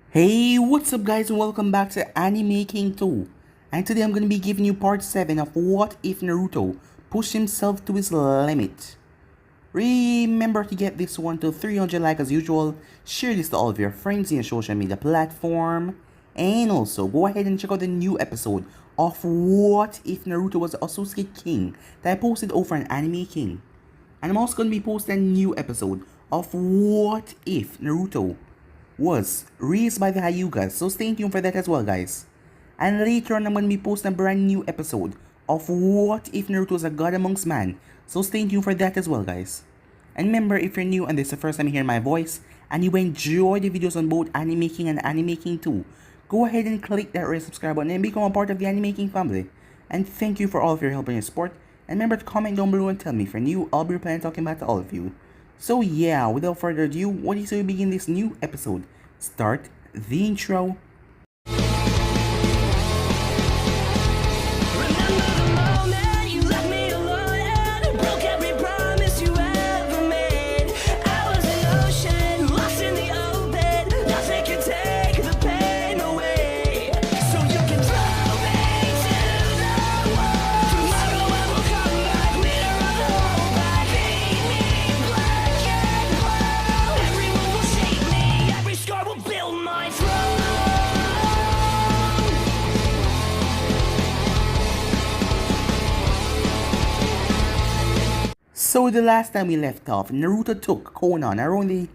Hey, what's up guys and welcome back to Anime King 2. And today I'm going to be giving you part 7 of What If Naruto Pushed Himself to His Limit. Remember to get this one to 300 likes as usual, share this to all of your friends in your social media platform, and also go ahead and check out the new episode of What If Naruto Was a Sasuke King that I posted over on Anime King. And I'm also going to be posting a new episode of What If Naruto was raised by the Hyugas, so stay tuned for that as well guys. And later on I'm going to be posting a brand new episode of What If Naruto was a God Amongst Man, so stay tuned for that as well guys. And remember, if you're new and this is the first time you hear my voice and you enjoy the videos on both Anime King and Anime King 2, go ahead and click that red subscribe button and become a part of the Anime King family. And thank you for all of your help and your support, and remember to comment down below and tell me if you're new. I'll be replying talking back to all of you. So yeah, without further ado, what do you say we begin this new episode? Start the intro. So the last time we left off, Naruto took Konoha around the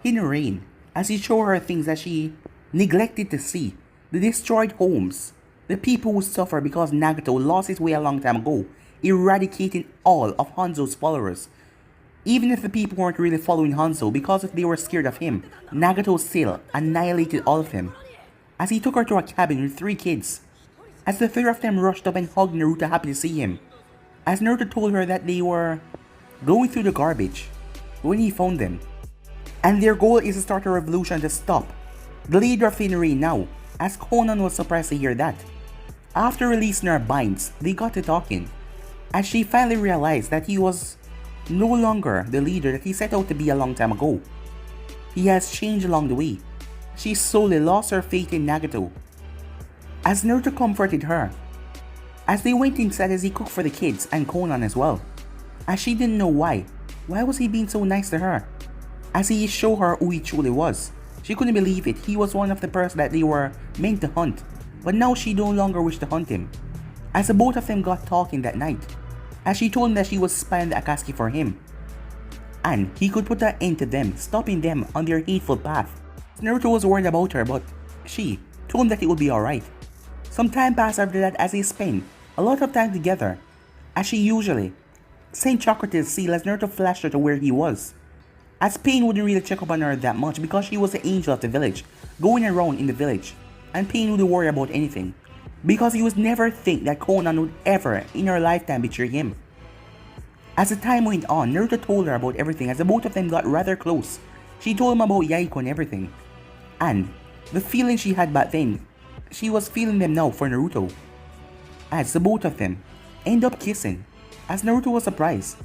hidden rain as he showed her things that she neglected to see. The destroyed homes, the people who suffer because Nagato lost his way a long time ago, eradicating all of Hanzo's followers. Even if the people weren't really following Hanzo because if they were scared of him, Nagato still annihilated all of them. As he took her to a cabin with 3 kids, as the 3 of them rushed up and hugged Naruto happy to see him. As Naruto told her that they were going through the garbage when he found them, and their goal is to start a revolution to stop the leader of Inari now, as Konan was surprised to hear that. After releasing her binds, they got to talking, as she finally realized that he was no longer the leader that he set out to be a long time ago. He has changed along the way. She slowly lost her faith in Nagato, as Naruto comforted her as they went inside as he cooked for the kids and Konan as well, as she didn't know why. Why was he being so nice to her? As he showed her who he truly was. She couldn't believe it. He was one of the person that they were meant to hunt, but now she no longer wished to hunt him. As the both of them got talking that night, as she told him that she was spying the Akatsuki for him, and he could put an end to them, stopping them on their hateful path. Naruto was worried about her, but she told him that it would be alright. Some time passed after that as they spent a lot of time together, as she usually sent chocolate to the seal as Naruto flashed her to where he was. As Pain wouldn't really check up on her that much because she was the angel of the village, going around in the village, and Pain wouldn't worry about anything, because he would never think that Konan would ever in her lifetime betray him. As the time went on, Naruto told her about everything as the both of them got rather close. She told him about Yaiko and everything, and the feeling she had back then, she was feeling them now for Naruto. As the both of them end up kissing, as Naruto was surprised,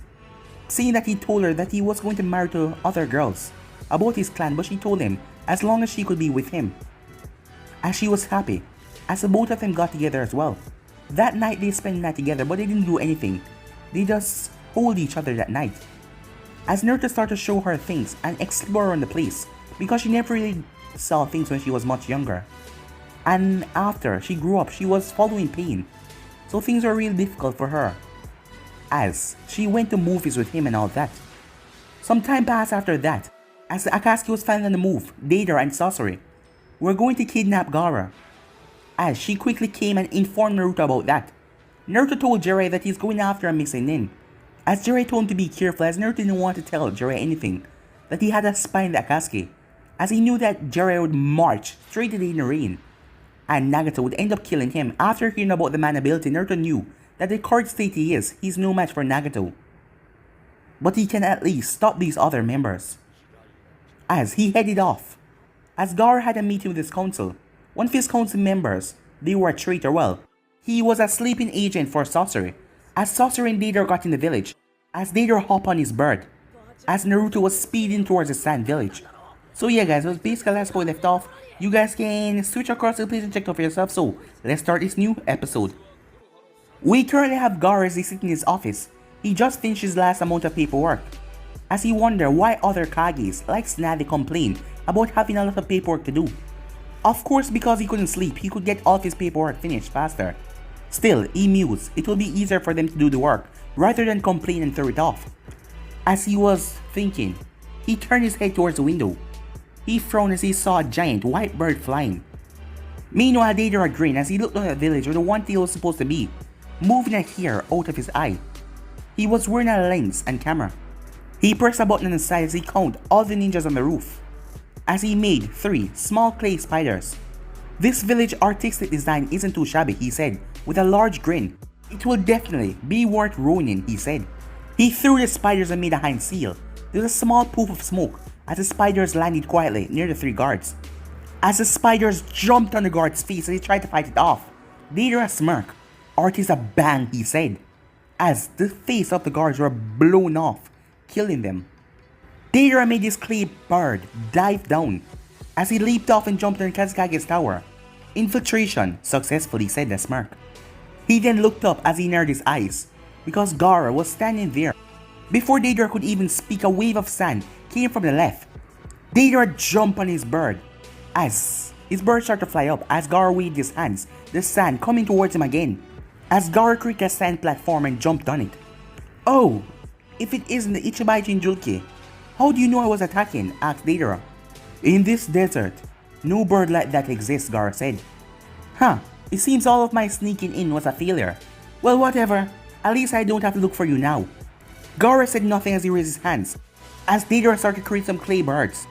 seeing that he told her that he was going to marry to other girls about his clan, but she told him as long as she could be with him. As she was happy, as the both of them got together as well. That night they spent the night together, but they didn't do anything. They just hold each other that night. As Naruto started to show her things and explore on the place, because she never really saw things when she was much younger. And after she grew up, she was following Pain, so things were really difficult for her, as she went to movies with him and all that. Some time passed after that, as the Akatsuki was finally on the move. Deidara and Sasori were going to kidnap Gaara, as she quickly came and informed Naruto about that. Naruto told Jiraiya that he's going after a missing nin, as Jiraiya told him to be careful, as Naruto didn't want to tell Jiraiya anything, that he had a spy in the Akatsuki, as he knew that Jiraiya would march straight to the inner rain, and Nagato would end up killing him. After hearing about the man ability, Naruto knew that the current state he is, he's no match for Nagato. But he can at least stop these other members. As he headed off, as Gaara had a meeting with his council, one of his council members, they were a traitor. Well, he was a sleeping agent for Sasori. As Sasori and Deidara got in the village, as Deidara hopped on his bird, as Naruto was speeding towards the sand village, So yeah guys, that's basically that's where we left off. You guys can switch across the place and check it out for yourself. So let's start this new episode. We currently have Gaara sitting in his office. He just finished his last amount of paperwork. As he wonders why other Kages like Tsunade complain about having a lot of paperwork to do. Of course, because he couldn't sleep, he could get all of his paperwork finished faster. Still, he mused it would be easier for them to do the work rather than complain and throw it off. As he was thinking, he turned his head towards the window. He frowned as he saw a giant white bird flying. Meanwhile, Deidara grinned as he looked at the village where the one tail was supposed to be, moving a hair out of his eye. He was wearing a lens and camera. He pressed a button on the side as he counted all the ninjas on the roof. As he made 3 small clay spiders. This village artistic design isn't too shabby, he said, with a large grin. It will definitely be worth ruining, he said. He threw the spiders and made a hand seal. There was a small poof of smoke as the spiders landed quietly near the 3 guards. As the spiders jumped on the guard's face as he tried to fight it off, Deidara smirked. "Art is a bang," he said, as the face of the guards were blown off, killing them. Deidara made his clay bird dive down as he leaped off and jumped on Kazekage's tower. "Infiltration successfully," said the smirk. He then looked up as he narrowed his eyes, because Gaara was standing there. Before Deidara could even speak, a wave of sand came from the left. Deidara jumped on his bird. As his bird started to fly up, as Gaara waved his hands, the sand coming towards him again. As Gaara created a sand platform and jumped on it. "Oh, if it isn't the Ichibai Jinjulki, how do you know I was attacking?" asked Deidara. "In this desert, no bird like that exists," Gaara said. "Huh, it seems all of my sneaking in was a failure. Well, whatever, at least I don't have to look for you now." Gaara said nothing as he raised his hands, as Deidara started to create some clay birds.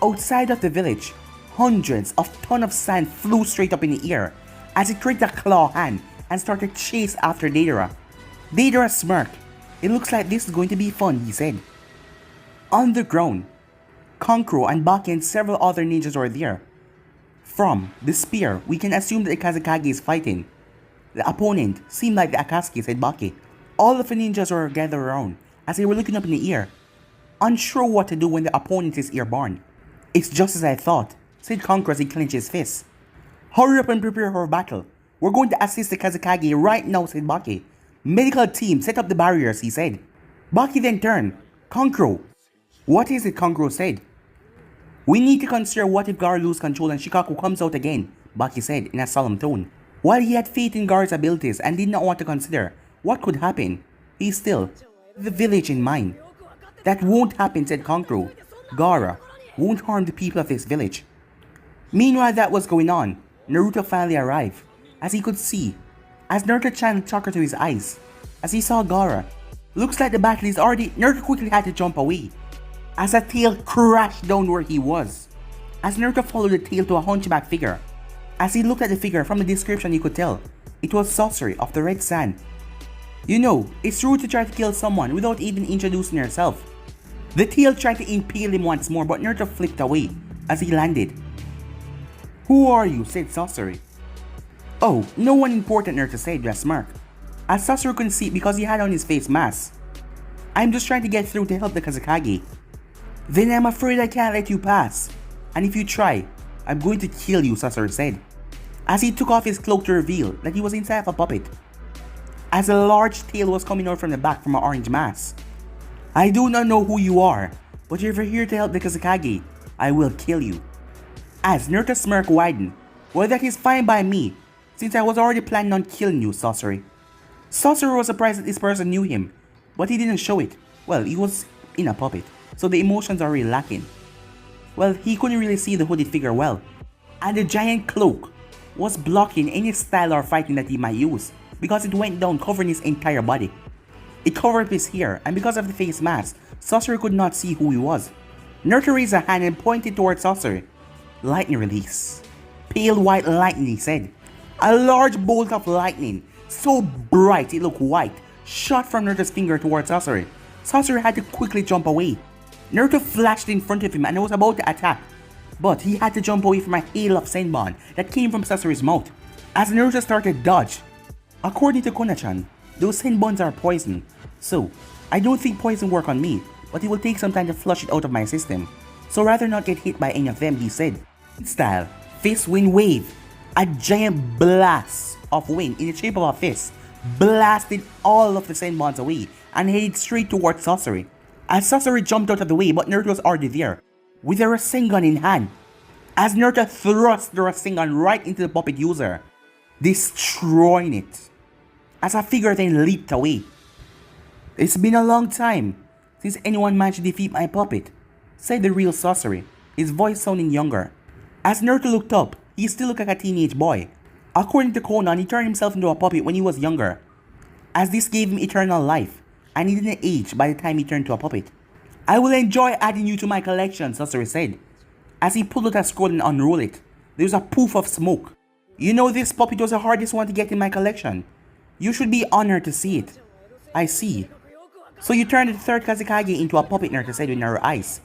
Outside of the village, hundreds of tons of sand flew straight up in the air as he created a claw hand and started to chase after Deidara. Deidara smirked. "It looks like this is going to be fun," he said. On the ground, Kankuro and Baki and several other ninjas were there. From the spear, we can assume that the Kazekage is fighting. The opponent seemed like the Akatsuki, said Baki. All of the ninjas were gathered around as they were looking up in the air, unsure what to do when the opponent is airborne. "It's just as I thought," said Kankuro as he clenched his fist. "Hurry up and prepare for battle. We're going to assist the Kazekage right now," said Baki. "Medical team, set up the barriers," he said. Baki then turned. "Kankuro." "What is it?" Kankuro said. "We need to consider what if Gaara loses control and Shikaku comes out again," Baki said in a solemn tone. While he had faith in Gaara's abilities and did not want to consider what could happen, he still had the village in mind. "That won't happen," said Kankuro. "Gaara won't harm the people of this village." Meanwhile that was going on, Naruto finally arrived, as he could see, as Naruto channeled chakra to his eyes, as he saw Gaara. Looks like the battle is already. Naruto quickly had to jump away, as a tail crashed down where he was. As Naruto followed the tail to a hunchback figure, as he looked at the figure from the description he could tell, it was Sasori of the Red Sand. "You know, it's rude to try to kill someone without even introducing yourself." The tail tried to impale him once more, but Naruto flipped away as he landed. "Who are you?" said Sasori. "Oh, no one important," Naruto said with a smirk, as Sasori couldn't see it because he had on his face mask. "I'm just trying to get through to help the Kazekage." "Then I'm afraid I can't let you pass. And if you try, I'm going to kill you," Sasori said, as he took off his cloak to reveal that he was inside of a puppet, as a large tail was coming out from the back from an orange mask. "I do not know who you are, but if you're here to help the Kazekage, I will kill you." As Naruto's smirk widened, "Well, that is fine by me, since I was already planning on killing you, Sasori." Sasori was surprised that this person knew him, but he didn't show it. Well, he was in a puppet, so the emotions are really lacking. Well, he couldn't really see the hooded figure well, and the giant cloak was blocking any style or fighting that he might use, because it went down covering his entire body. It covered up his hair, and because of the face mask, Sasori could not see who he was. Naruto raised a hand and pointed towards Sasori. "Lightning release." "Pale white lightning," he said. A large bolt of lightning, so bright it looked white, shot from Naruto's finger towards Sasori. Sasori had to quickly jump away. Naruto flashed in front of him and was about to attack, but he had to jump away from a hail of senbon that came from Sasori's mouth. As Naruto started to dodge, according to Kona-chan, those senbons are poison, so I don't think poison work on me, but it will take some time to flush it out of my system. so rather not get hit by any of them, he said. Style, fist wind wave. A giant blast of wind in the shape of a fist blasted all of the Senbons away and headed straight towards Sasori. As Sasori jumped out of the way, but Naruto was already there, with a Rasengan in hand. As Naruto thrust the Rasengan right into the puppet user, destroying it. As a figure then leaped away. It's been a long time since anyone managed to defeat my puppet, said the real Sasori, his voice sounding younger. As Naruto looked up, he still looked like a teenage boy. According to Konoha, he turned himself into a puppet when he was younger, as this gave him eternal life, and he didn't age by the time he turned to a puppet. I will enjoy adding you to my collection, Sasori said. As he pulled out a scroll and unrolled it, there was a poof of smoke. You know, this puppet was the hardest one to get in my collection. You should be honored to see it. I see. So you turned the third Kazekage into a puppet, Naruto said with narrow eyes.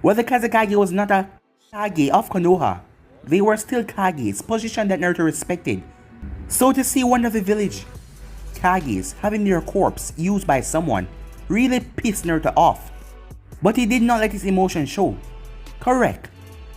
Well, the Kazekage was not a Kage of Konoha. They were still Kages, position that Naruto respected. So to see one of the village Kages having their corpse used by someone really pissed Naruto off. But he did not let his emotions show. Correct,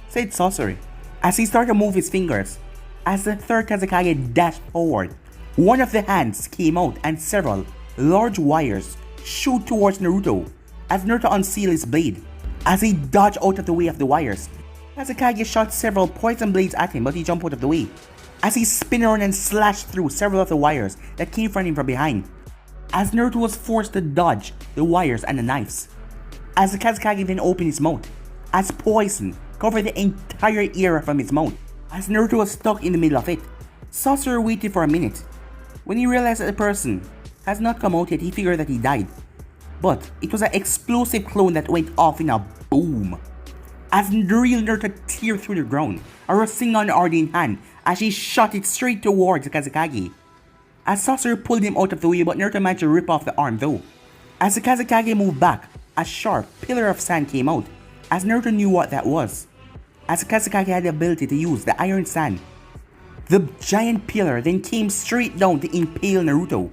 said Sasori, as he started to move his fingers. As the third Kazekage dashed forward, one of the hands came out and several large wires shoot towards Naruto as Naruto unsealed his blade. As he dodged out of the way of the wires, Kazekage shot several poison blades at him, but he jumped out of the way. As he spun around and slashed through several of the wires that came from him from behind. As Naruto was forced to dodge the wires and the knives. As the Kazekage then opened his mouth, as poison covered the entire ear from his mouth. As Naruto was stuck in the middle of it, Sasori waited for a minute. When he realized that the person has not come out yet, he figured that he died. But it was an explosive clone that went off in a boom. As the real Naruto teared through the ground, a Rasengan already in hand, as she shot it straight towards the Kazekage. As Sasori pulled him out of the way, but Naruto managed to rip off the arm though. As the Kazekage moved back, a sharp pillar of sand came out, as Naruto knew what that was. As the Kazekage had the ability to use the iron sand, the giant pillar then came straight down to impale Naruto.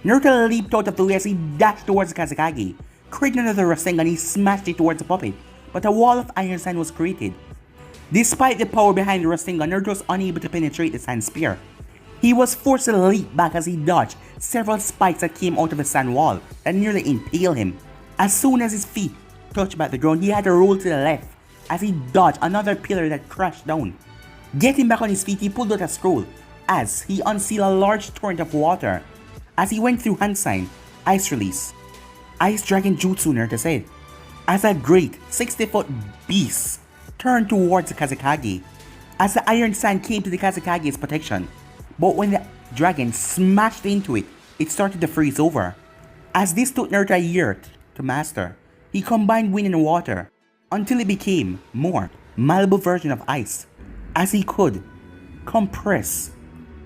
Naruto leaped out of the way as he dashed towards the Kazekage. Creating another Rasengan, he smashed it towards the puppet, but a wall of iron sand was created. Despite the power behind the Rasengan, Naruto was unable to penetrate the sand spear. He was forced to leap back as he dodged several spikes that came out of the sand wall that nearly impaled him. As soon as his feet touched back the ground, he had to roll to the left as he dodged another pillar that crashed down. Getting back on his feet, he pulled out a scroll as he unsealed a large torrent of water. As he went through hand sign, ice release. Ice Dragon Jutsu, Naruto said, as a great 60-foot beast turned towards the Kazekage. As the iron sand came to the Kazekage's protection, but when the dragon smashed into it, it started to freeze over. As this took Naruto a year to master, he combined wind and water until it became more malleable version of ice. As he could compress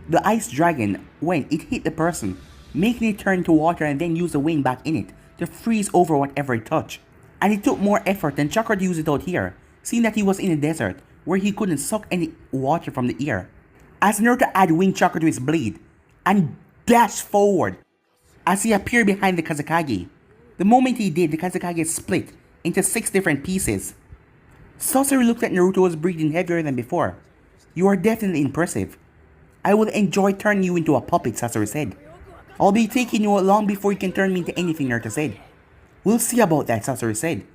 the ice dragon when it hit the person, making it turn to water and then use the wind back in it to freeze over whatever it touched. And it took more effort than Chakra to use it out here, seeing that he was in a desert where he couldn't suck any water from the air. As Naruto added wind chakra to his blade and dashed forward as he appeared behind the Kazekage. The moment he did, the Kazekage split into 6 different pieces. Sasori looked at Naruto, was breathing heavier than before. You are definitely impressive. I will enjoy turning you into a puppet, Sasori said. I'll be taking you long before you can turn me into anything, Naruto said. We'll see about that, Sasori said,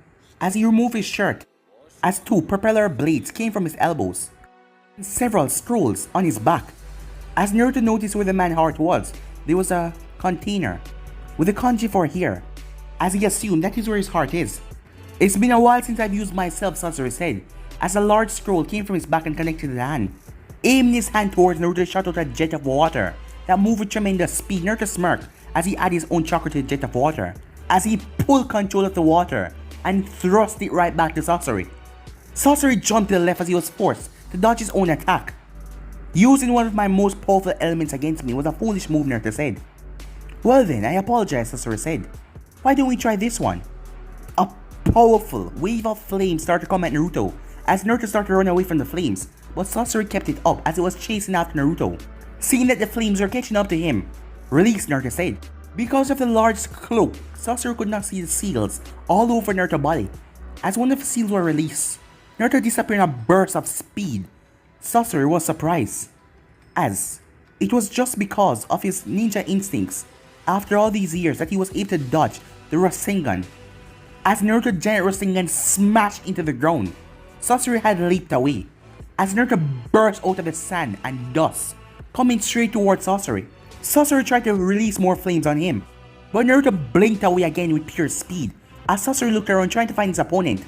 as he removed his shirt, as 2 propeller blades came from his elbows, and several scrolls on his back. As Naruto noticed where the man's heart was, there was a container with a kanji for here, as he assumed that is where his heart is. It's been a while since I've used myself, Sasori said, as a large scroll came from his back and connected to the hand. Aiming his hand towards Naruto, shot out a jet of water that moved with tremendous speed. Naruto smirked as he added his own chakra to the jet of water, as he pulled control of the water and thrust it right back to Sasori. Sasori jumped to the left as he was forced to dodge his own attack. Using one of my most powerful elements against me was a foolish move, Naruto said. Well then, I apologize, Sasori said. Why don't we try this one? A powerful wave of flames started to come at Naruto as Naruto started to run away from the flames, but Sasori kept it up as it was chasing after Naruto. Seeing that the flames were catching up to him, release, Naruto said. Because of the large cloak, Sasori could not see the seals all over Naruto's body. As one of the seals were released, Naruto disappeared in a burst of speed. Sasori was surprised, as it was just because of his ninja instincts after all these years that he was able to dodge the Rasengan. As Naruto's giant Rasengan smashed into the ground, Sasori had leaped away, as Naruto burst out of the sand and dust, coming straight towards Sasori. Sasori tried to release more flames on him, but Naruto blinked away again with pure speed, as Sasori looked around trying to find his opponent.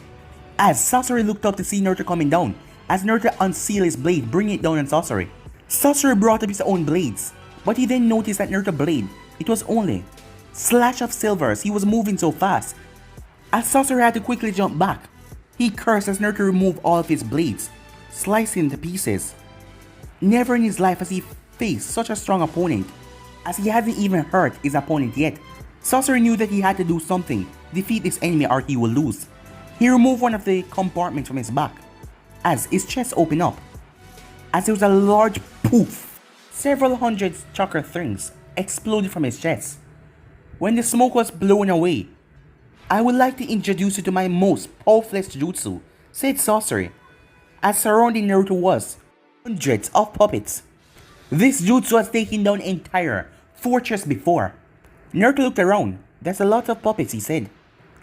As Sasori looked up to see Naruto coming down, as Naruto unsealed his blade, bringing it down on Sasori. Sasori brought up his own blades, but he then noticed that Naruto's blade, it was only slash of silver as he was moving so fast. As Sasori had to quickly jump back, he cursed as Naruto removed all of his blades, slicing into pieces. Never in his life has he faced such a strong opponent, as he hadn't even hurt his opponent yet. Sasori knew that he had to do something to defeat this enemy or he would lose. He removed one of the compartments from his back, as his chest opened up, as there was a large poof. Several hundred chakra strings exploded from his chest. When the smoke was blown away, "I would like to introduce you to my most powerful jutsu," said Sasori, as surrounding Naruto was hundreds of puppets. This jutsu has taken down an entire fortress before. Naruto looked around. "There's a lot of puppets," he said,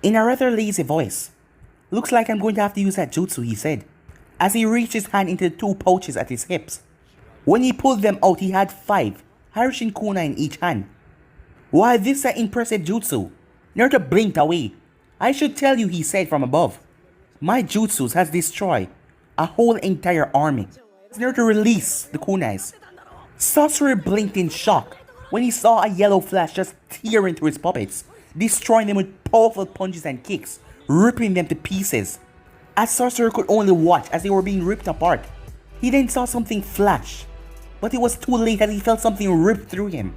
in a rather lazy voice. "Looks like I'm going to have to use that jutsu," he said, as he reached his hand into the two pouches at his hips. When he pulled them out, he had 5 Harishin kunai in each hand. "Why, this is an impressive jutsu." Naruto blinked away. "I should tell you," he said from above. "My jutsu has destroyed a whole entire army." As Naruto released the kunais, Sasori blinked in shock when he saw a yellow flash just tear into his puppets, destroying them with powerful punches and kicks, ripping them to pieces. As Sasori could only watch as they were being ripped apart, he then saw something flash, but it was too late as he felt something rip through him.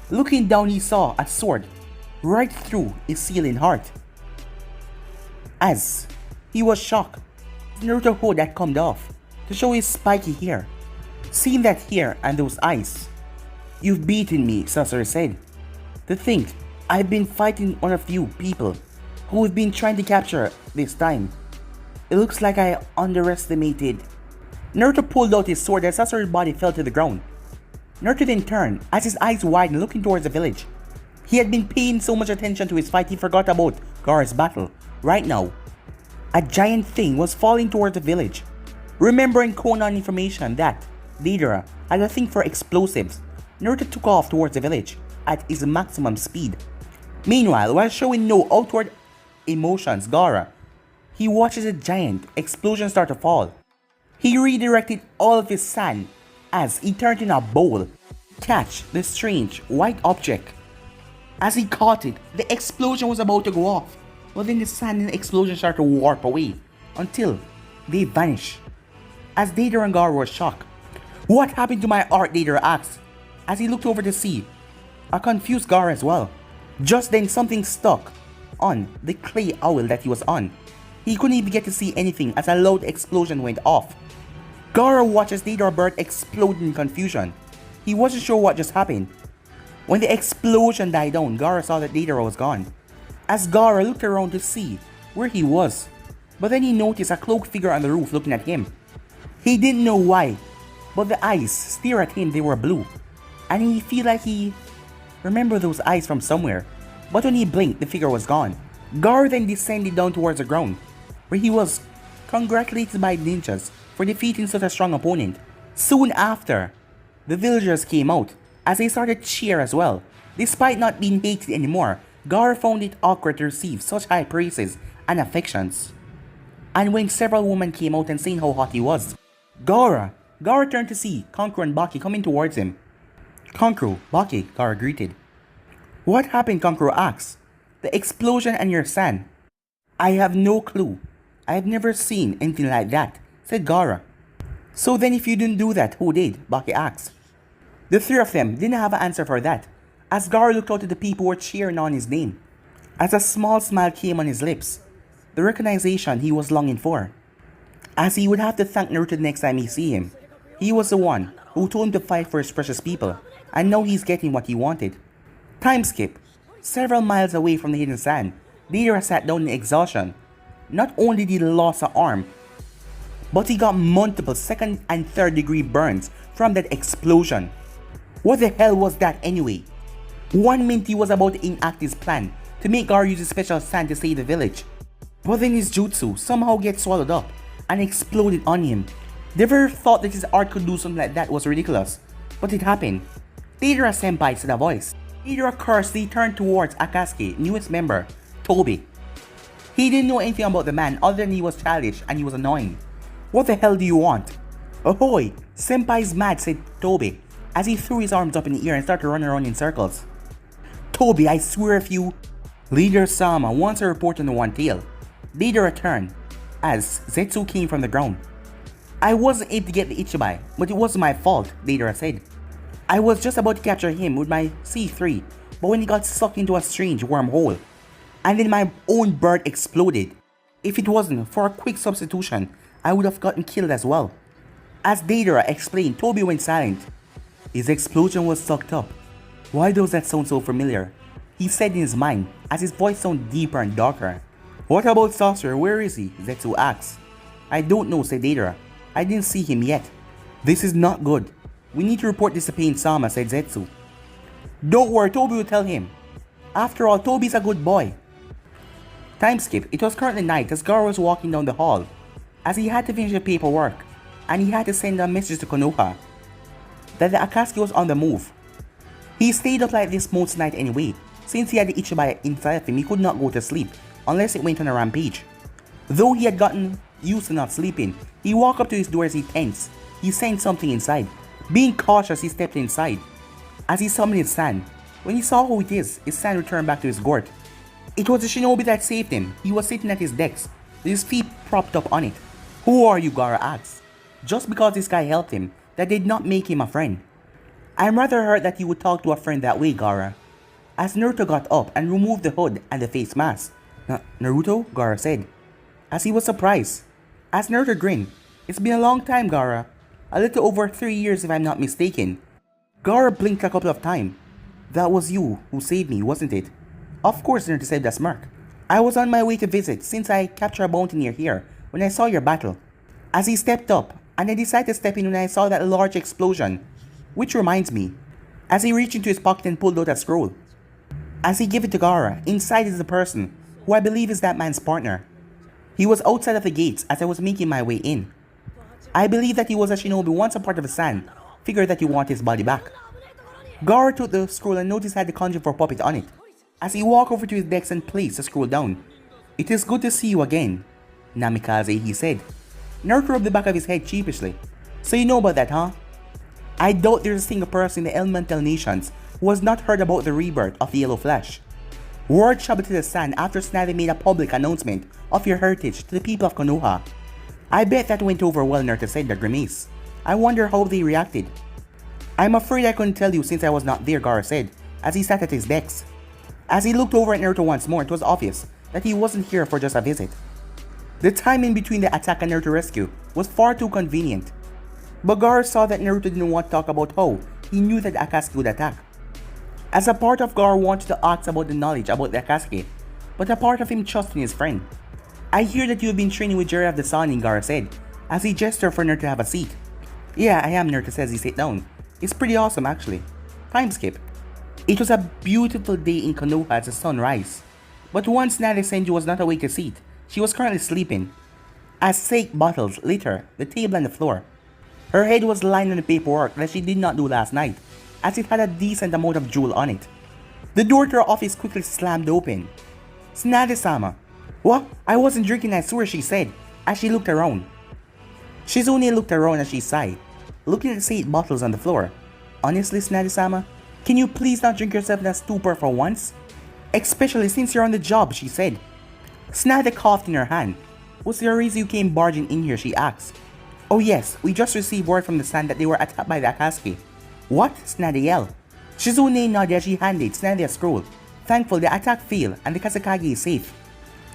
Looking down, he saw a sword right through his sealing heart. As he was shocked, Naruto's hood had come off to show his spiky hair. Seeing that hair and those eyes, "You've beaten me," Sasori said. "To think, I've been fighting one of you people who we've been trying to capture this time. It looks like I underestimated." Naruto pulled out his sword as Sasori's body fell to the ground. Naruto then turned as his eyes widened, looking towards the village. He had been paying so much attention to his fight he forgot about Gaara's battle. Right now, a giant thing was falling towards the village. Remembering Konoha information that Deidara had a thing for explosives, Naruto took off towards the village at his maximum speed. Meanwhile, while showing no outward emotions, Gaara, he watches a giant explosion start to fall. He redirected all of his sand as he turned in a bowl to catch the strange white object. As he caught it, the explosion was about to go off, but then the sand and the explosion started to warp away until they vanished. As Deidara and Gaara were shocked. "What happened to my art?" Deidara asked, as he looked over to see a confused Gaara as well. Just then, something stuck on the clay owl that he was on. He couldn't even get to see anything as a loud explosion went off. Gaara watched as Deidara's bird exploded in confusion. He wasn't sure what just happened. When the explosion died down, Gaara saw that Deidara was gone. As Gaara looked around to see where he was, but then he noticed a cloaked figure on the roof looking at him. He didn't know why, but the eyes stare at him, they were blue. And he feel like he remembered those eyes from somewhere. But when he blinked, the figure was gone. Gaara then descended down towards the ground, where he was congratulated by ninjas for defeating such a strong opponent. Soon after, the villagers came out, as they started to cheer as well. Despite not being hated anymore, Gaara found it awkward to receive such high praises and affections. And when several women came out and saying how hot he was, Gaara turned to see Kankuro and Baki coming towards him. "Kankuro, Baki," Gaara greeted. "What happened?" Kankuro asked. "The explosion and your sand." "I have no clue. I have never seen anything like that," said Gaara. "So then if you didn't do that, who did?" Baki asked. The three of them didn't have an answer for that, as Gaara looked out at the people who were cheering on his name, as a small smile came on his lips, the recognition he was longing for, as he would have to thank Naruto the next time he see him. He was the one who told him to fight for his precious people, and now he's getting what he wanted. Time skip. Several miles away from the hidden sand, Deidara sat down in exhaustion. Not only did he lose an arm, but he got multiple second and third degree burns from that explosion. What the hell was that anyway? 1 minute he was about to enact his plan to make Gaara use his special sand to save the village, but then his jutsu somehow gets swallowed up and exploded on him. The very thought that his art could do something like that was ridiculous, but it happened. Deidara senpai said a voice. Deidara cursedly turned towards Akatsuki's newest member, Toby. He didn't know anything about the man other than he was childish and he was annoying. What the hell do you want? Ahoy! Senpai's mad, said Toby, as he threw his arms up in the air and started running around in circles. Toby, I swear if you... Leader Sama wants a report on the One Tail. Deidara turned, as Zetsu came from the ground. I wasn't able to get the Ichibai, but it wasn't my fault, Deidara said. I was just about to capture him with my C3, but when he got sucked into a strange wormhole, and then my own bird exploded. If it wasn't for a quick substitution, I would have gotten killed as well. As Deidara explained, Toby went silent. His explosion was sucked up. Why does that sound so familiar? He said in his mind, as his voice sounded deeper and darker. What about Sasuke? Where is he? Zetsu asked. I don't know, said Deidara. I didn't see him yet. This is not good. We need to report this to Pain Sama, said Zetsu. Don't worry, Toby will tell him. After all, Toby's a good boy. Time skip. It was currently night as Gaara was walking down the hall, as he had to finish the paperwork, and he had to send a message to Konoha that the Akatsuki was on the move. He stayed up like this most night anyway. Since he had the Ichibai inside of him, he could not go to sleep unless it went on a rampage. Though he had gotten used to not sleeping, he walked up to his door as he tensed. He sensed something inside. Being cautious, he stepped inside. As he summoned his sand, when he saw who it is, his sand returned back to his gourd. It was the shinobi that saved him. He was sitting at his desk, with his feet propped up on it. Who are you? Gaara asked. Just because this guy helped him, that did not make him a friend. I'm rather hurt that you would talk to a friend that way, Gaara. As Naruto got up and removed the hood and the face mask. Naruto? Gaara said, as he was surprised. As Naruto grinned, it's been a long time, Gaara. A little over 3 years if I'm not mistaken. Gaara blinked a couple of times. That was you who saved me, wasn't it? Of course, Naruto said with a smirk. I was on my way to visit since I captured a bounty near here when I saw your battle. As he stepped up, and I decided to step in when I saw that large explosion. Which reminds me, as he reached into his pocket and pulled out a scroll. As he gave it to Gaara, inside is the person, who I believe is that man's partner. He was outside of the gates as I was making my way in. I believe that he was a shinobi once a part of the sand, figured that he wanted his body back. Gaara took the scroll and noticed it had the kanji for puppet on it. As he walked over to his desk and placed the scroll down. It is good to see you again, Namikaze, he said. Naruto rubbed the back of his head sheepishly. So you know about that, huh? I doubt there's a single person in the elemental nations who has not heard about the rebirth of the Yellow Flash. Word traveled to the sand after Tsunade made a public announcement of your heritage to the people of Konoha. I bet that went over well, Naruto said with a grimace. I wonder how they reacted. I'm afraid I couldn't tell you since I was not there, Gaara said, as he sat at his desk. As he looked over at Naruto once more, it was obvious that he wasn't here for just a visit. The time in between the attack and Naruto rescue was far too convenient. But Gaara saw that Naruto didn't want to talk about how he knew that the Akatsuki would attack. As a part of Gaara wanted to ask about the knowledge about the Akatsuki, but a part of him trusting his friend. I hear that you have been training with Jiraiya of the Sun, Gaara said, as he gestured for Naruto to have a seat. Yeah, I am, Naruto says he sat down. It's pretty awesome actually. Time skip. It was a beautiful day in Konoha as the sun rised. But once Tsunade Senju was not awake to seat, she was currently sleeping. As sake bottles litter the table and the floor. Her head was lying on the paperwork that she did not do last night, as it had a decent amount of jewel on it. The door to her office quickly slammed open. Tsunade-sama. What? I wasn't drinking, I swear, she said, as she looked around. Shizune looked around as she sighed, looking at the 8 bottles on the floor. Honestly, Tsunade-sama, can you please not drink yourself in a stupor for once? Especially since you're on the job, she said. Tsunade coughed in her hand. Was there a reason you came barging in here, she asked. Oh yes, we just received word from the sand that they were attacked by the Akatsuki. What? Tsunade yelled. Shizune nodded as she handed Tsunade a scroll. Thankful the attack failed and the Kazekage is safe.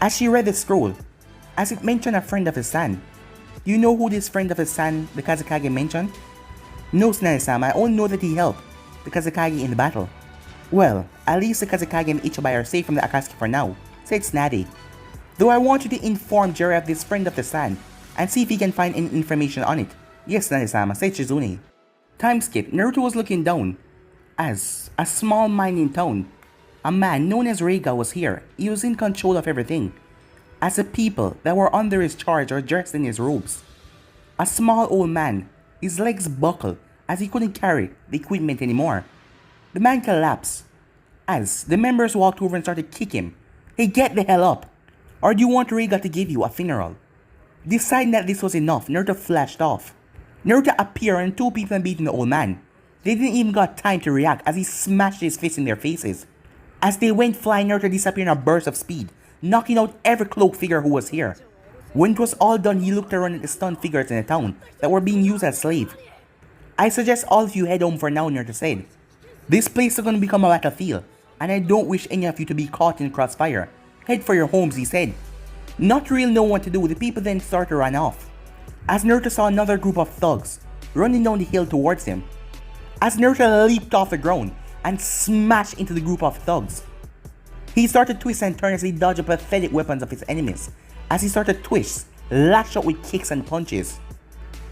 As she read the scroll, as it mentioned a friend of his sand. Do you know who this friend of his sand the Kazekage mentioned? No, Tsunade-sama, I only know that he helped the Kazekage in the battle. Well, at least the Kazekage and Ichibai are safe from the Akatsuki for now, said Tsunade. Though I want you to inform Jiraiya of this friend of the sand and see if he can find any information on it. Yes, Nani-sama, said Shizune. Time skip. Naruto was looking down as a small mining town. A man known as Reiga was here. He was in control of everything, as the people that were under his charge are dressed in his robes. A small old man, his legs buckled as he couldn't carry the equipment anymore. The man collapsed as the members walked over and started kicking him. Hey, get the hell up! Or do you want Reiga to give you a funeral? Deciding that this was enough, Naruto flashed off. Naruto appeared and two people beating the old man. They didn't even got time to react as he smashed his fist in their faces. As they went flying, Naruto disappeared in a burst of speed, knocking out every cloaked figure who was here. When it was all done, he looked around at the stunned figures in the town that were being used as slaves. I suggest all of you head home for now, Naruto said. This place is going to become a battlefield, and I don't wish any of you to be caught in the crossfire. Head for your homes, he said. Not really knowing what to do, the people then started to run off, as Naruto saw another group of thugs running down the hill towards him. As Naruto leaped off the ground and smashed into the group of thugs, he started to twist and turn as he dodged the pathetic weapons of his enemies. As he started to twist, lash out with kicks and punches.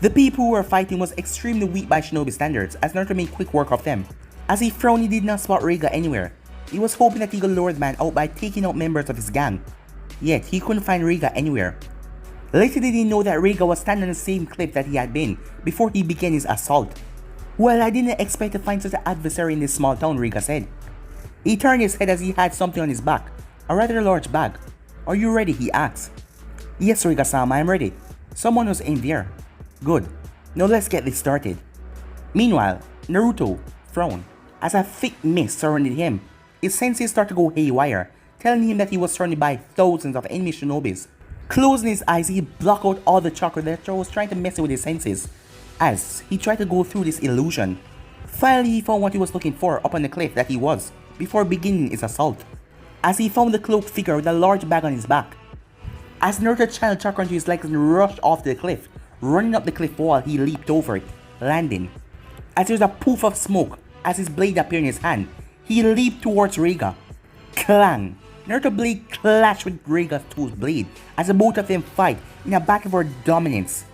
The people who were fighting was extremely weak by shinobi standards, as Naruto made quick work of them. As he frowned, he did not spot Reiga anywhere. He was hoping that he could lure the man out by taking out members of his gang. Yet, he couldn't find Reiga anywhere. Later did he know that Reiga was standing on the same cliff that he had been before he began his assault. Well, I didn't expect to find such an adversary in this small town, Reiga said. He turned his head as he had something on his back, a rather large bag. Are you ready? He asked. Yes, Reiga-sama, I'm ready. Someone was in there. Good. Now let's get this started. Meanwhile, Naruto frowned as a thick mist surrounded him. His senses started to go haywire, telling him that he was surrounded by thousands of enemy shinobis. Closing his eyes, he blocked out all the chakra that was trying to mess with his senses as he tried to go through this illusion. Finally, he found what he was looking for up on the cliff that he was before beginning his assault, as he found the cloaked figure with a large bag on his back. As Naruto channeled chakra into his legs and rushed off the cliff, running up the cliff wall, he leaped over it, landing. As there was a poof of smoke, as his blade appeared in his hand, he leaped towards Reiga. Clang! Naruto's blade clashed with Reiga's tooth blade as the both of them fight in a battle for dominance.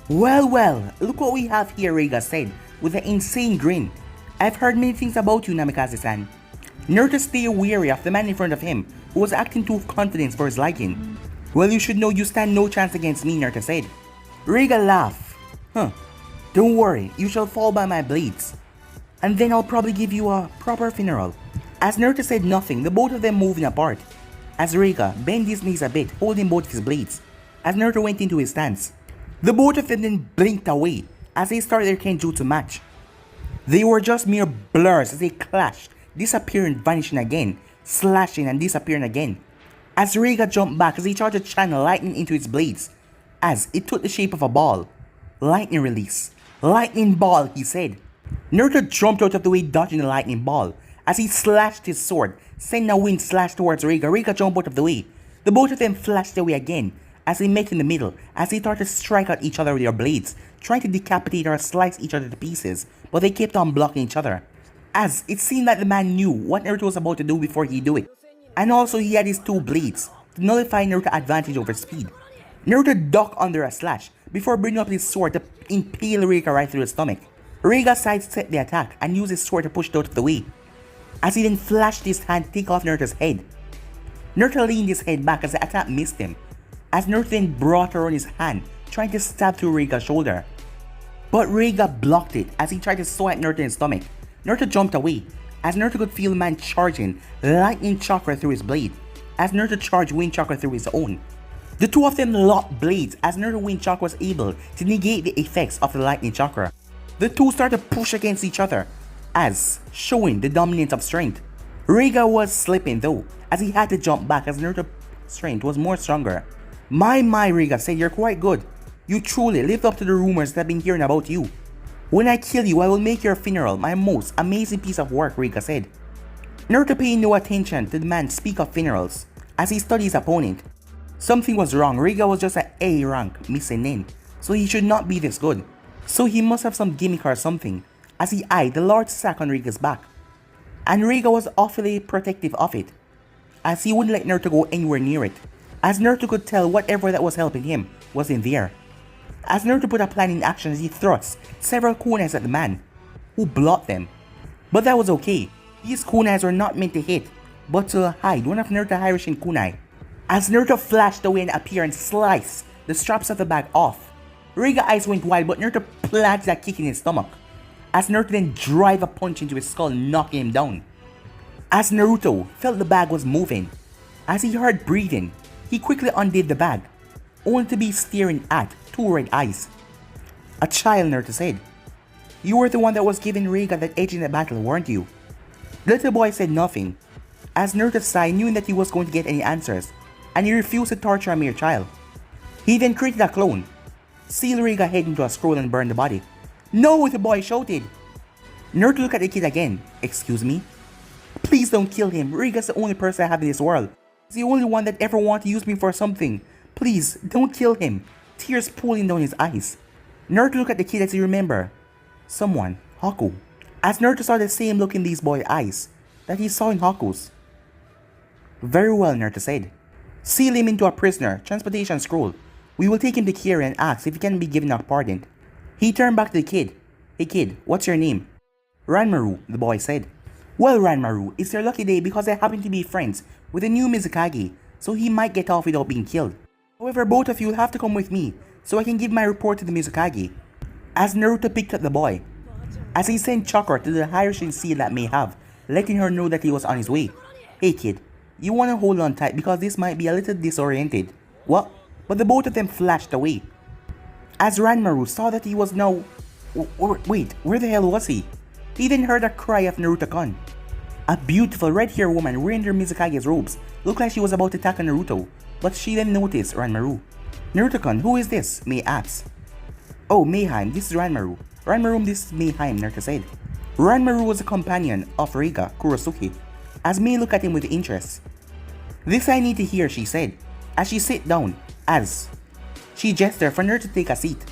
Well, look what we have here, Reiga said with an insane grin. I've heard many things about you, Namikaze-san. Naruto stayed wary of the man in front of him, who was acting too confident for his liking. Well, you should know you stand no chance against me, Naruto said. Reiga laughed. Don't worry, you shall fall by my blades, and then I'll probably give you a proper funeral. As Naruto said nothing, the both of them moving apart, as Reiga bent his knees a bit, holding both of his blades, as Naruto went into his stance. The both of them then blinked away as they started their kenjutsu match. They were just mere blurs as they clashed, disappearing, vanishing again, slashing and disappearing again. As Reiga jumped back as he tried to channel lightning into his blades, as it took the shape of a ball. Lightning release. Lightning ball, he said. Naruto jumped out of the way, dodging the lightning ball. As he slashed his sword, sending a wind slash towards Reiga, Reiga jumped out of the way. The both of them flashed away again, as they met in the middle, as they started to strike at each other with their blades, trying to decapitate or slice each other to pieces, but they kept on blocking each other. As it seemed like the man knew what Naruto was about to do before he do it. And also he had his two blades, to nullify Naruto's advantage over speed. Naruto ducked under a slash, before bringing up his sword to impale Reiga right through the stomach. Reiga sidestepped the attack and used his sword to push it out of the way, as he then flashed his hand to take off Naruto's head. Naruto leaned his head back as the attack missed him, as Naruto then brought around his hand, trying to stab through Reiga's shoulder. But Reiga blocked it as he tried to swat at Naruto in his stomach. Naruto jumped away, as Naruto could feel the man charging lightning chakra through his blade, as Naruto charged wind chakra through his own. The two of them locked blades as Naruto wind chakra was able to negate the effects of the lightning chakra. The two started to push against each other, as showing the dominance of strength. Reiga was slipping though, as he had to jump back as Naruto's strength was more stronger. My, Reiga said, you're quite good. You truly lived up to the rumors that I've been hearing about you. When I kill you, I will make your funeral my most amazing piece of work, Reiga said. Naruto paid no attention to the man speak of funerals, as he studied his opponent. Something was wrong. Reiga was just an A rank missing in, so he should not be this good. So he must have some gimmick or something, as he eyed the large sack on Reiga's back. And Reiga was awfully protective of it, as he wouldn't let Naruto go anywhere near it, as Naruto could tell whatever that was helping him was in there. as Naruto put a plan in action as he thrust several kunais at the man, who blocked them. But that was okay. These kunais were not meant to hit, but to hide one of Naruto's Hirishin kunai. As Naruto flashed away and appeared and sliced the straps of the bag off, Reiga's eyes went wide, but Naruto planted a kick in his stomach, as Naruto then drive a punch into his skull, knocking him down. As Naruto felt the bag was moving, as he heard breathing, he quickly undid the bag, only to be staring at two red eyes. "A child," Naruto said. "You were the one that was giving Reiga that edge in the battle, weren't you?" The little boy said nothing, as Naruto sighed, knowing that he was going to get any answers, and he refused to torture a mere child. He then created a clone, sealed Reiga's head into a scroll and burned the body. "No!" the boy shouted. Naruto looked at the kid again. "Excuse me? Please don't kill him. Reiga's the only person I have in this world. He's the only one that ever wanted to use me for something. Please, don't kill him." Tears pooling down his eyes. Naruto looked at the kid as he remembered someone, Haku. As Naruto saw the same look in these boys' eyes that he saw in Haku's. "Very well," Naruto said. "Seal him into a prisoner transportation scroll. We will take him to Kira and ask if he can be given a pardon." He turned back to the kid. "Hey kid, what's your name?" "Ranmaru," the boy said. "Well, Ranmaru, it's your lucky day because I happen to be friends with the new Mizukage, so he might get off without being killed. However, both of you will have to come with me so I can give my report to the Mizukage." As Naruto picked up the boy, as he sent Chakra to the Hirishin seal that may have, letting her know that he was on his way. "Hey kid, you wanna hold on tight because this might be a little disoriented." "What?" But the both of them flashed away. As Ranmaru saw that he was now... Wait, where the hell was he? He then heard a cry of Naruto-kun. A beautiful red-haired woman wearing her Mizukage's robes looked like she was about to attack Naruto, but she then noticed Ranmaru. "Naruto-kun, who is this?" Mei asked. "Oh, Mayheim, this is Ranmaru." "Ranmaru, this is Mayheim," Naruto said. Ranmaru was a companion of Reiga, Kurosuke, as Mei looked at him with interest. "This I need to hear," she said, as she sat down, as she gestured for Naruto to take a seat.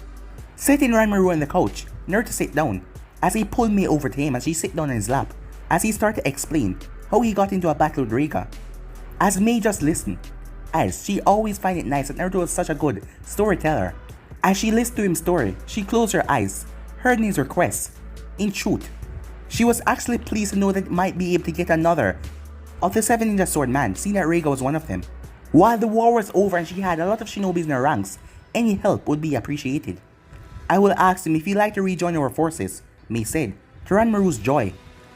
Setting Ranmaru on the couch, Naruto sat down, as he pulled Mei over to him as she sat down on his lap, as he started to explain how he got into a battle with Reiga. As Mei just listened, as she always find it nice that Naruto is such a good storyteller. As she listened to his story, she closed her eyes, heard his request. In truth, she was actually pleased to know that it might be able to get another of the 7 Ninja Sword Man, seeing that Reiga was one of them. While the war was over and she had a lot of shinobis in her ranks, any help would be appreciated. "I will ask him if he'd like to rejoin our forces," Mei said, to Ranmaru's joy.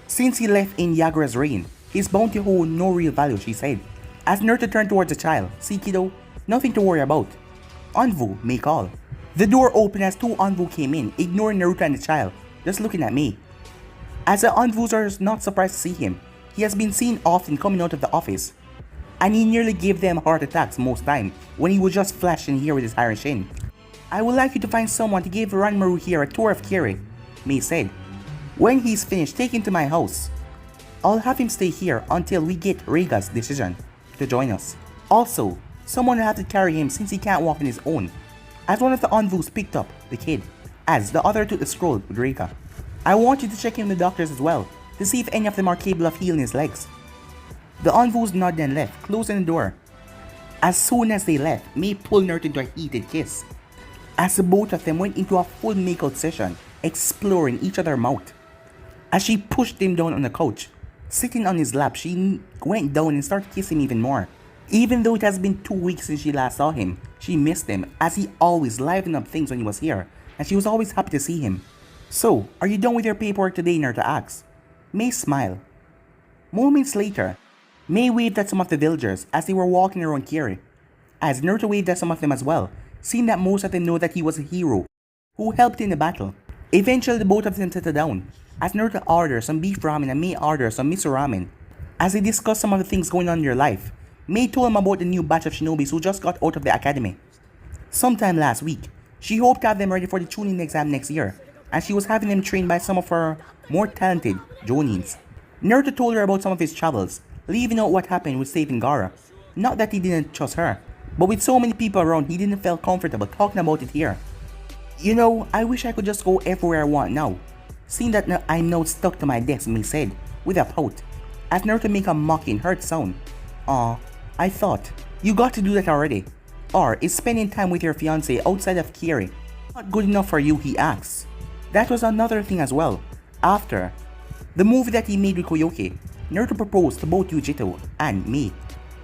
Since he left in Yagura's reign, his bounty hold no real value, she said. As Naruto turned towards the child, "See kiddo, nothing to worry about. Anvu may call." The door opened as 2 Anvu came in, ignoring Naruto and the child, just looking at Mei. As the Anvus are not surprised to see him, he has been seen often coming out of the office, and he nearly gave them heart attacks most time when he would just flash in here with his iron shin. "I would like you to find someone to give Ranmaru here a tour of Kiri," Mei said. "When he's finished, take him to my house. I'll have him stay here until we get Reiga's decision to join us. Also, someone will have to carry him since he can't walk on his own." As one of the Anvus picked up the kid, as the other took the scroll with Reiga. "I want you to check in the doctors as well, to see if any of them are capable of healing his legs." The Anvus nodded and left, closing the door. As soon as they left, Mei pulled Naruto into a heated kiss, as the both of them went into a full makeout session, exploring each other's mouth. As she pushed him down on the couch, sitting on his lap, she went down and started kissing him even more. Even though it has been 2 weeks since she last saw him, she missed him, as he always livened up things when he was here, and she was always happy to see him. "So, are you done with your paperwork today?" Naruto asked. Mei smiled. Moments later, Mei waved at some of the villagers as they were walking around Kiri, as Naruto waved at some of them as well, seeing that most of them know that he was a hero who helped in the battle. Eventually, the both of them settled down, as Naruto ordered some beef ramen and Mei ordered some miso ramen. As they discussed some of the things going on in their life, Mei told him about the new batch of shinobis who just got out of the academy. Sometime last week, she hoped to have them ready for the Chunin exam next year, and she was having them trained by some of her more talented Jonins. Naruto told her about some of his travels, leaving out what happened with saving Gaara. Not that he didn't trust her, but with so many people around, he didn't feel comfortable talking about it here. "You know, I wish I could just go everywhere I want now, seeing that I'm now stuck to my desk," Mei said, with a pout, as Naruto made a mocking hurt sound. "Aw, I thought, you got to do that already. Or is spending time with your fiancé outside of Kiri Not good enough for you, he asks. That was another thing as well. After the movie that he made with Koyoke, Naruto proposed to both Yujito and Mei.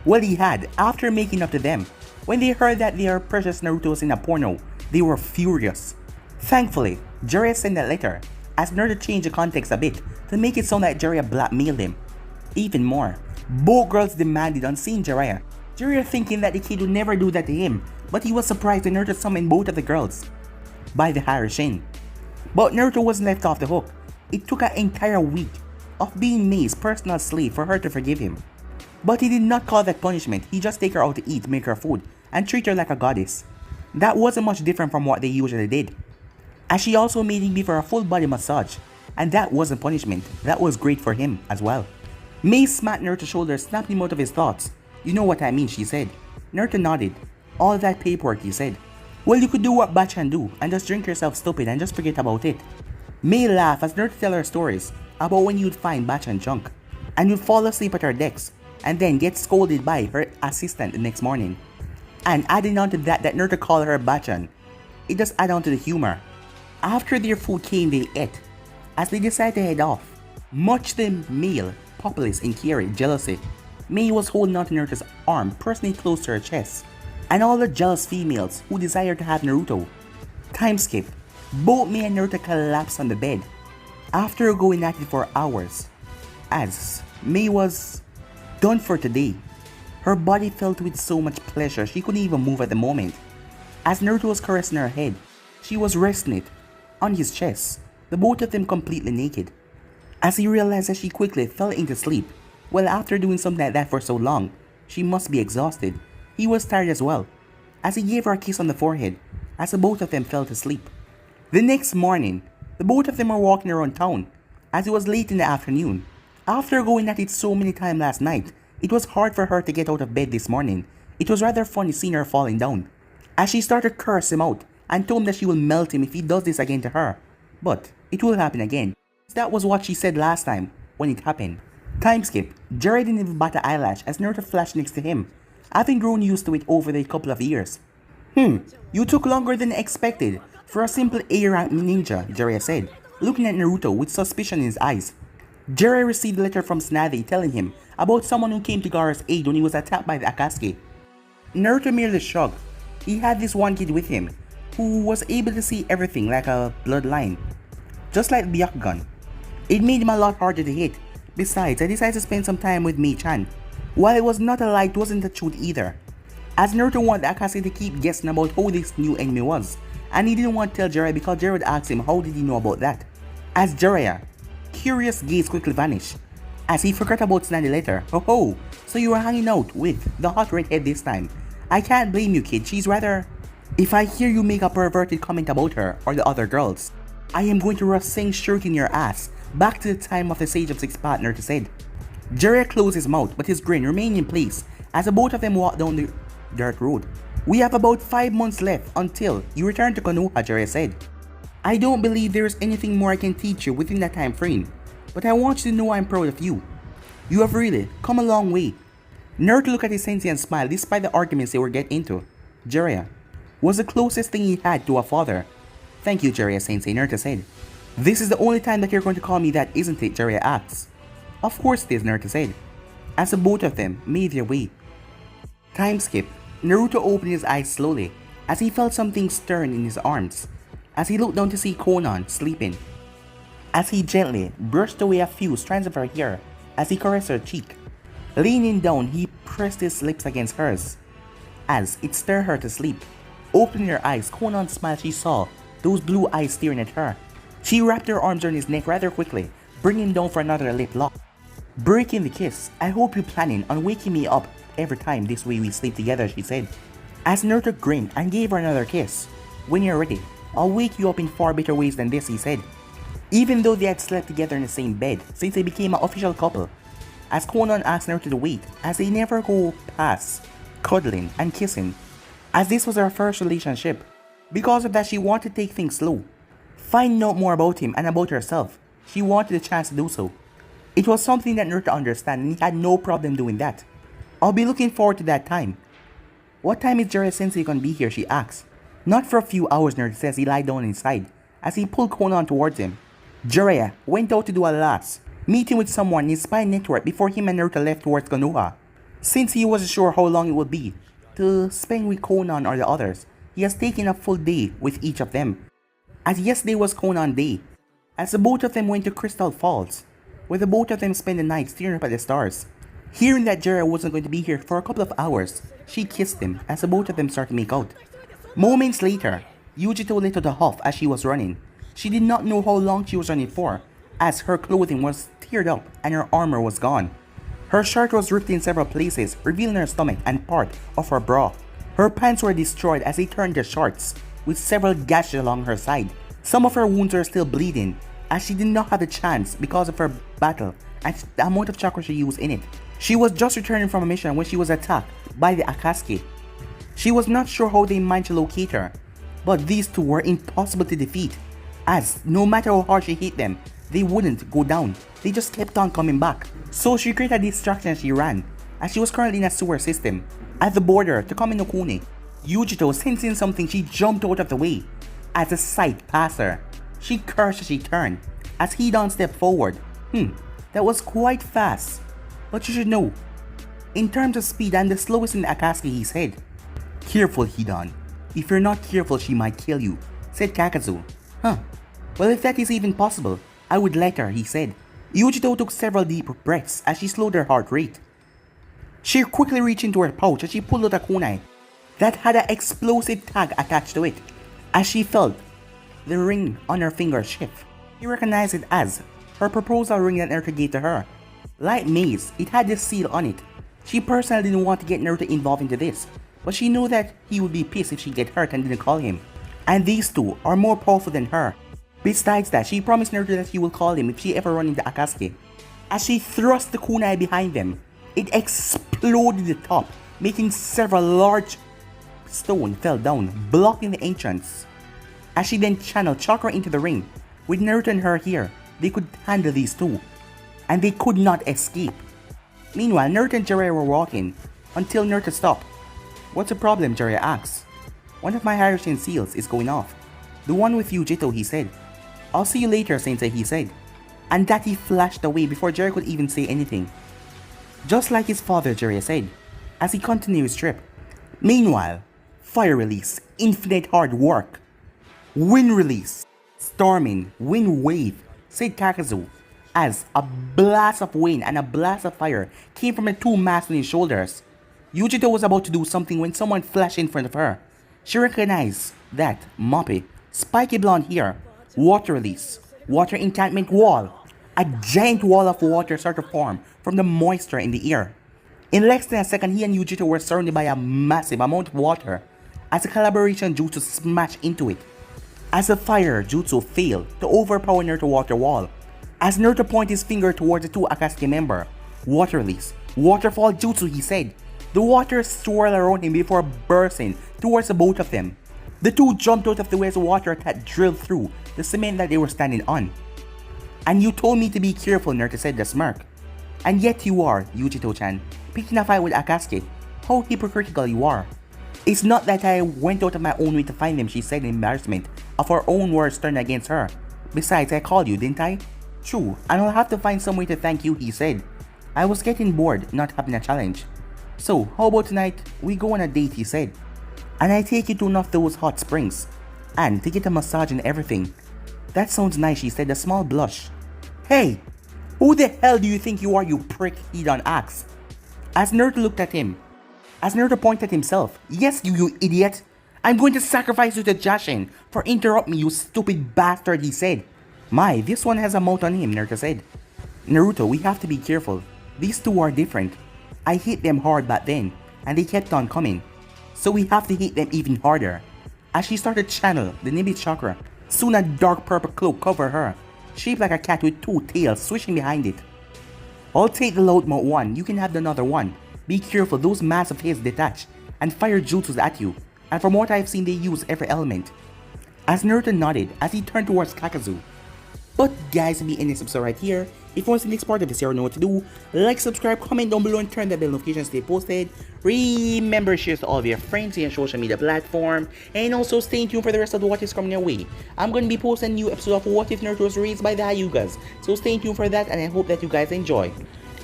Well, he had, after making up to them. When they heard that their precious Naruto was in a porno, they were furious. Thankfully, Jiraiya sent that letter, as Naruto changed the context a bit to make it sound like Jiraiya blackmailed him. Even more, both girls demanded on seeing Jiraiya. Jiraiya thinking that the kid would never do that to him, but he was surprised when Naruto summoned both of the girls by the Harashin. But Naruto wasn't left off the hook. It took an entire week of being Mei's personal slave for her to forgive him. But he did not call that punishment, he just take her out to eat, make her food, and treat her like a goddess. That wasn't much different from what they usually did. As she also made him give her a full body massage, and that wasn't punishment, that was great for him as well. Mei smacked Naruto's shoulder, snapped him out of his thoughts. You know what I mean, she said. Naruto nodded. All that paperwork, he said. Well, you could do what Bachan do, and just drink yourself stupid and just forget about it. Mei laughed as Naruto tell her stories about when you'd find Bachan drunk, and you'd fall asleep at her decks, and then get scolded by her assistant the next morning. And adding on to that Naruto called her Bachan, it just added on to the humor. After their food came, they ate. As they decided to head off, much to the male populace in Kiri jealousy, Mei was holding onto Naruto's arm personally close to her chest, and all the jealous females who desired to have Naruto. Time skip. Both Mei and Naruto collapsed on the bed after going at it for hours, as Mei was done for today. Her body filled with so much pleasure she couldn't even move at the moment. As Naruto was caressing her head, she was resting it on his chest, the both of them completely naked. As he realized that she quickly fell into sleep. Well, after doing something like that for so long, she must be exhausted. He was tired as well, as he gave her a kiss on the forehead, as the both of them fell to sleep. The next morning, the both of them were walking around town, as it was late in the afternoon. After going at it so many times last night, it was hard for her to get out of bed this morning. It was rather funny seeing her falling down, as she started to curse him out and told him that she will melt him if he does this again to her. But it will happen again. That was what she said last time when it happened. Time skip. Jiraiya didn't even bat an eyelash as Naruto flashed next to him, having grown used to it over the couple of years. You took longer than expected for a simple A-rank ninja, Jiraiya said, looking at Naruto with suspicion in his eyes. Jiraiya received a letter from Tsunade telling him about someone who came to Gaara's aid when he was attacked by the Akatsuki. Naruto merely shrugged. He had this one kid with him, who was able to see everything like a bloodline, just like Byakugan. It made him a lot harder to hit. Besides, I decided to spend some time with Mei-chan. While it was not a lie, it wasn't the truth either, as Naruto wanted Akatsuki to keep guessing about who this new enemy was, and he didn't want to tell Jiraiya because Jiraiya would ask him how did he know about that. As Jiraiya, curious gaze quickly vanished, as he forgot about Tsunade later. Oh, so you were hanging out with the hot redhead this time. I can't blame you, kid, she's rather... If I hear you make a perverted comment about her or the other girls, I am going to rush Sing shirking your ass back to the time of the Sage of Six Partner to said. Jiraiya closed his mouth, but his grin remained in place as the both of them walked down the dirt road. We have about 5 months left until you return to Konoha, Jiraiya said. I don't believe there is anything more I can teach you within that time frame, but I want you to know I'm proud of you. You have really come a long way. Naruto looked at his sensei and smiled despite the arguments they were getting into. Jiraiya was the closest thing he had to a father. Thank you, Jiraiya sensei, Naruto said. This is the only time that you're going to call me that, isn't it, Jiraiya asked. Of course it is, Naruto said, as the both of them made their way. Time skip. Naruto opened his eyes slowly as he felt something stirring in his arms, as he looked down to see Konan sleeping. As he gently brushed away a few strands of her hair as he caressed her cheek. Leaning down, he pressed his lips against hers as it stirred her to sleep. Opening her eyes, Konan smiled. She saw those blue eyes staring at her. She wrapped her arms around his neck rather quickly, bringing him down for another lip lock. Breaking the kiss. I hope you're planning on waking me up every time this way we sleep together, she said, as Naruto grinned and gave her another kiss. When you're ready, I'll wake you up in far better ways than this, he said. Even though they had slept together in the same bed since they became an official couple, as Konan asked Naruto to wait, as they never go past cuddling and kissing, as this was their first relationship. Because of that, she wanted to take things slow, find out more about him and about herself. She wanted a chance to do so. It was something that Naruto understood, and he had no problem doing that. I'll be looking forward to that time. What time is Jiraiya sensei gonna be here, she asked. Not for a few hours, Naruto says he lied down inside as he pulled Konoha towards him. Jiraiya went out to do a last meeting with someone in his spy network before him and Naruto left towards Konoha. Since he wasn't sure how long it would be to spend with Konoha or the others, he has taken a full day with each of them. As yesterday was Konoha day, as the both of them went to Crystal Falls, where the both of them spent the night staring up at the stars. Hearing that Jiraiya wasn't going to be here for a couple of hours, she kissed him as the both of them started to make out. Moments later, Yujito let out a huff as she was running. She did not know how long she was running for, as her clothing was teared up and her armor was gone. Her shirt was ripped in several places, revealing her stomach and part of her bra. Her pants were destroyed as they turned to shorts, with several gashes along her side. Some of her wounds were still bleeding, as she did not have a chance because of her battle and the amount of chakra she used in it. She was just returning from a mission when she was attacked by the Akatsuki. She was not sure how they managed to locate her, but these two were impossible to defeat, as no matter how hard she hit them, they wouldn't go down. They just kept on coming back. So she created a distraction as she ran, as she was currently in a sewer system at the border to Kami no Kune. Yujito, sensing something, she jumped out of the way as the sight passed her. She cursed as she turned, as Hidan stepped forward. That was quite fast. But you should know, in terms of speed, I'm the slowest in the Akatsuki, he said. Careful, Hidan. If you're not careful, she might kill you, said Kakazu. Well, if that is even possible, I would let her, he said. Yujito took several deep breaths as she slowed her heart rate. She quickly reached into her pouch as she pulled out a kunai that had an explosive tag attached to it. As she felt the ring on her finger shift, she recognized it as her proposal ring that Naruto gave to her. Like Maze, it had this seal on it. She personally didn't want to get Naruto involved into this, but she knew that he would be pissed if she get hurt and didn't call him. And these two are more powerful than her. Besides that, she promised Naruto that she will call him if she ever run into Akatsuki. As she thrust the kunai behind them, it exploded at the top, making several large stones fell down, blocking the entrance. As she then channeled chakra into the ring, with Naruto and her here, they could handle these two, and they could not escape. Meanwhile, Naruto and Jiraiya were walking, until Naruto stopped. What's the problem? Jiraiya asks. One of my Hydrogen seals is going off. The one with Yujito, he said. I'll see you later, Sensei, he said. And that he flashed away before Jiraiya could even say anything. Just like his father, Jiraiya said, as he continued his trip. Meanwhile, fire release, infinite hard work. Wind release, storming, wind wave, said Kakazu, as a blast of wind and a blast of fire came from the two masculine shoulders. Yujito was about to do something when someone flashed in front of her. She recognized that Moppy, spiky blonde hair, water release, water enchantment wall. A giant wall of water started to form from the moisture in the air. In less than a second, he and Yujito were surrounded by a massive amount of water as the collaboration jutsu smashed into it. As the fire jutsu failed to overpower Naruto water wall, as Naruto pointed his finger towards the two Akatsuki member, water release, waterfall jutsu, he said. The water swirled around him before bursting towards the both of them. The two jumped out of the way as the water attack drilled through the cement that they were standing on. And you told me to be careful, Naruto said, the smirk. And yet you are, Yujito-chan, picking a fight with Akatsuki. How hypocritical you are. It's not that I went out of my own way to find them, she said in embarrassment of her own words turned against her. Besides, I called you, didn't I? True, and I'll have to find some way to thank you, he said. I was getting bored not having a challenge. So, how about tonight, we go on a date, he said. And I take you to one of those hot springs. And to get a massage and everything. That sounds nice, she said, a small blush. Hey! Who the hell do you think you are, you prick, Hidan asked. As Naruto looked at him. As Naruto pointed at himself. Yes, you idiot! I'm going to sacrifice you to Jashin for interrupt me, you stupid bastard, he said. My, this one has a mouth on him, Naruto said. Naruto, we have to be careful. These two are different. I hit them hard back then, and they kept on coming. So we have to hit them even harder. As she started to channel the Nimbus chakra, soon a dark purple cloak covered her, shaped like a cat with two tails swishing behind it. I'll take the loudmouth one, you can have another one. Be careful, those massive heads detach and fire jutsus at you, and from what I've seen they use every element. As Naruto nodded as he turned towards Kakazu. But guys, we end this episode right here. If you want to see the next part of this, you already know what to do. Like, subscribe, comment down below, and turn that bell notification to stay posted. Remember, share to all of your friends in your social media platform, and also stay tuned for the rest of what is coming your way. I'm going to be posting a new episode of What If Naruto was Raised by the Hyugas, so stay tuned for that, and I hope that you guys enjoy.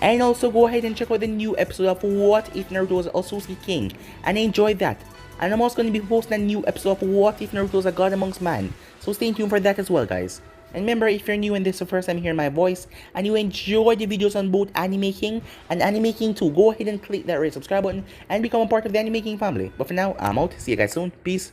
And also go ahead and check out the new episode of What If Naruto was a Sasuke King, and enjoy that. And I'm also going to be posting a new episode of What If Naruto was a God Amongst Man, so stay tuned for that as well, guys. And remember, if you're new and this is the first time hearing my voice, and you enjoy the videos on both Anime King and Anime King 2, go ahead and click that red subscribe button and become a part of the Anime King family. But for now, I'm out. See you guys soon. Peace.